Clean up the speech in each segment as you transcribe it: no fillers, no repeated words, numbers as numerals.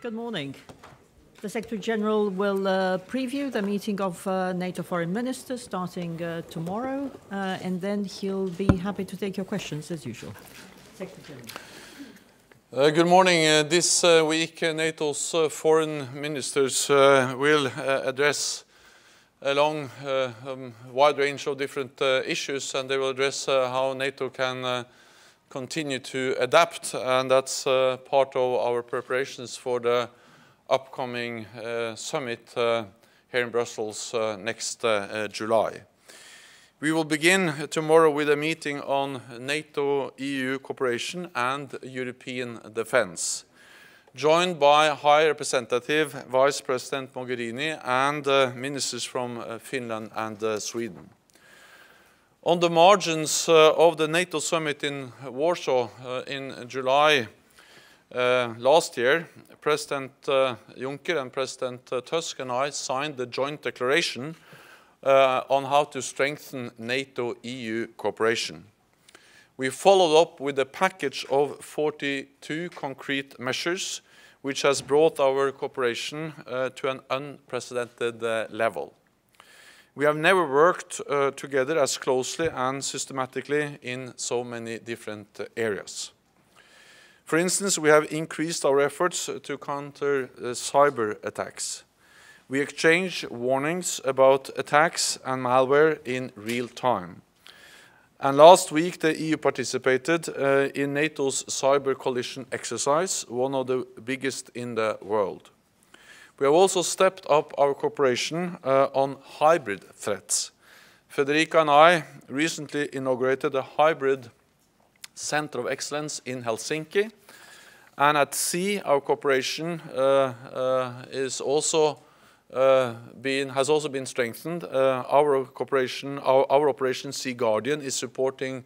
Good morning. The Secretary General will preview the meeting of NATO foreign ministers starting tomorrow, and then he'll be happy to take your questions as usual. Secretary General. Good morning. This week, NATO's foreign ministers will address a long, wide range of different issues, and they will address how NATO can continue to adapt, and that's part of our preparations for the upcoming summit here in Brussels next July. We will begin tomorrow with a meeting on NATO-EU cooperation and European defense, joined by High Representative Vice President Mogherini and ministers from Finland and Sweden. On the margins of the NATO summit in Warsaw in July last year, President Juncker and President Tusk and I signed the joint declaration on how to strengthen NATO-EU cooperation. We followed up with a package of 42 concrete measures, which has brought our cooperation to an unprecedented level. We have never worked together as closely and systematically in so many different areas. For instance, we have increased our efforts to counter cyber attacks. We exchange warnings about attacks and malware in real time. And last week, the EU participated in NATO's cyber coalition exercise, one of the biggest in the world. We have also stepped up our cooperation on hybrid threats. Federica and I recently inaugurated a hybrid center of excellence in Helsinki. And at sea, our cooperation has also been strengthened. Our operation Sea Guardian is supporting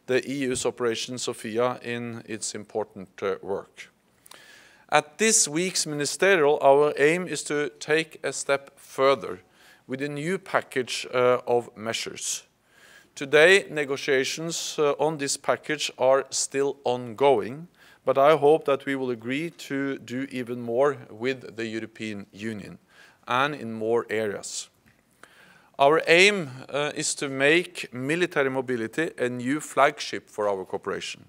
the EU's Operation Sophia in its important work. At this week's ministerial, our aim is to take a step further with a new package of measures. Today, negotiations on this package are still ongoing, but I hope that we will agree to do even more with the European Union and in more areas. Our aim is to make military mobility a new flagship for our cooperation.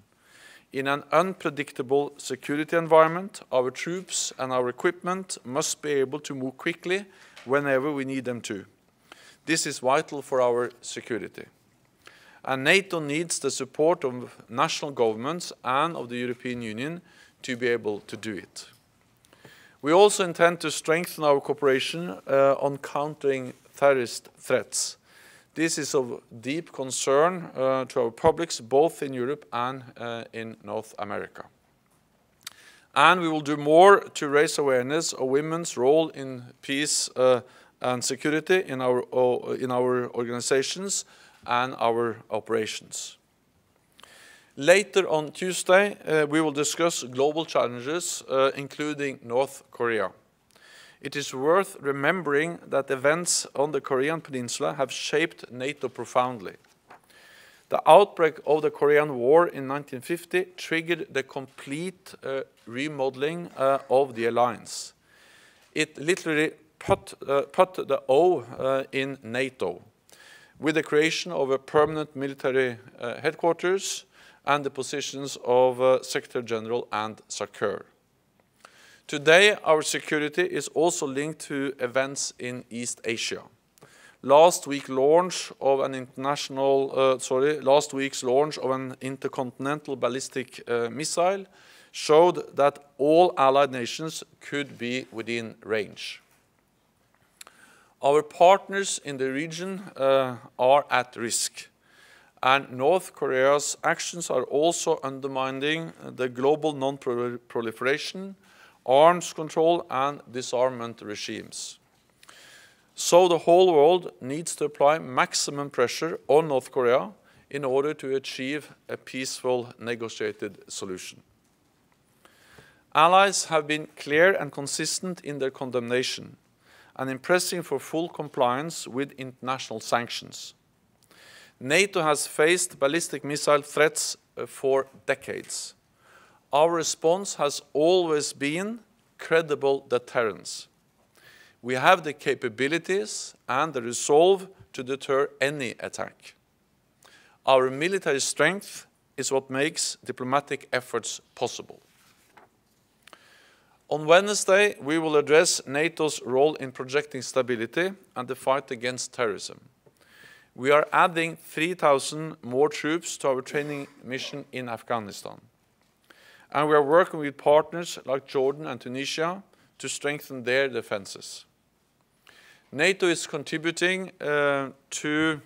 In an unpredictable security environment, our troops and our equipment must be able to move quickly whenever we need them to. This is vital for our security. And NATO needs the support of national governments and of the European Union to be able to do it. We also intend to strengthen our cooperation on countering terrorist threats. This is of deep concern to our publics, both in Europe and in North America. And we will do more to raise awareness of women's role in peace and security in our organizations and our operations. Later on Tuesday, we will discuss global challenges, including North Korea. It is worth remembering that events on the Korean Peninsula have shaped NATO profoundly. The outbreak of the Korean War in 1950 triggered the complete remodeling of the alliance. It literally put the O in NATO, with the creation of a permanent military headquarters and the positions of Secretary General and SACEUR. Today, our security is also linked to events in East Asia. Last week's launch of an intercontinental ballistic missile showed that all allied nations could be within range. Our partners in the region are at risk, and North Korea's actions are also undermining the global non-proliferation, arms control and disarmament regimes. So the whole world needs to apply maximum pressure on North Korea in order to achieve a peaceful negotiated solution. Allies have been clear and consistent in their condemnation and in pressing for full compliance with international sanctions. NATO has faced ballistic missile threats for decades. Our response has always been credible deterrence. We have the capabilities and the resolve to deter any attack. Our military strength is what makes diplomatic efforts possible. On Wednesday, we will address NATO's role in projecting stability and the fight against terrorism. We are adding 3,000 more troops to our training mission in Afghanistan. And we are working with partners like Jordan and Tunisia to strengthen their defenses. NATO is contributing to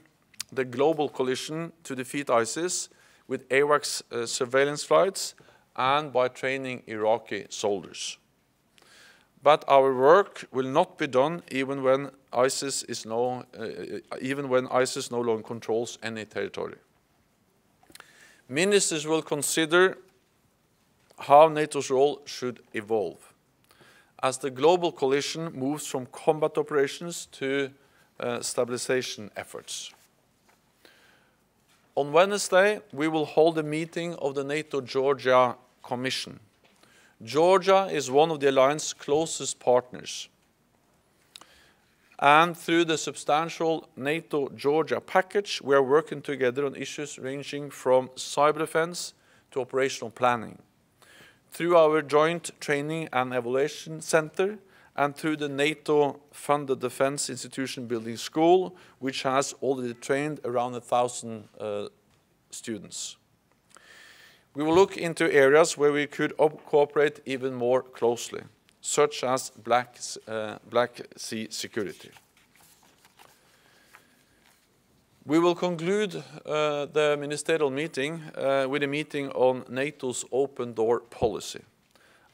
the global coalition to defeat ISIS with AWACS surveillance flights and by training Iraqi soldiers. But our work will not be done even when ISIS no longer controls any territory. Ministers will consider how NATO's role should evolve as the global coalition moves from combat operations to stabilization efforts. On Wednesday, we will hold a meeting of the NATO Georgia Commission. Georgia is one of the alliance's closest partners. And through the substantial NATO-Georgia package, we are working together on issues ranging from cyber defense to operational planning. Through our joint training and evaluation center, and through the NATO-funded Defense Institution Building School, which has already trained around 1,000 students. We will look into areas where we could cooperate even more closely, such as Black Sea security. We will conclude the ministerial meeting with a meeting on NATO's open door policy.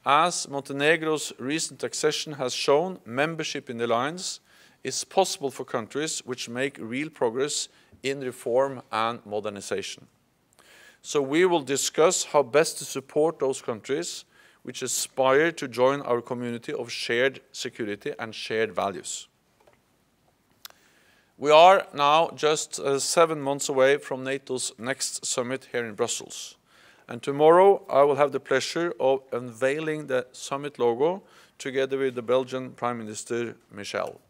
As Montenegro's recent accession has shown, membership in the alliance is possible for countries which make real progress in reform and modernization. So we will discuss how best to support those countries which aspire to join our community of shared security and shared values. We are now just 7 months away from NATO's next summit here in Brussels. And tomorrow I will have the pleasure of unveiling the summit logo together with the Belgian Prime Minister Michel.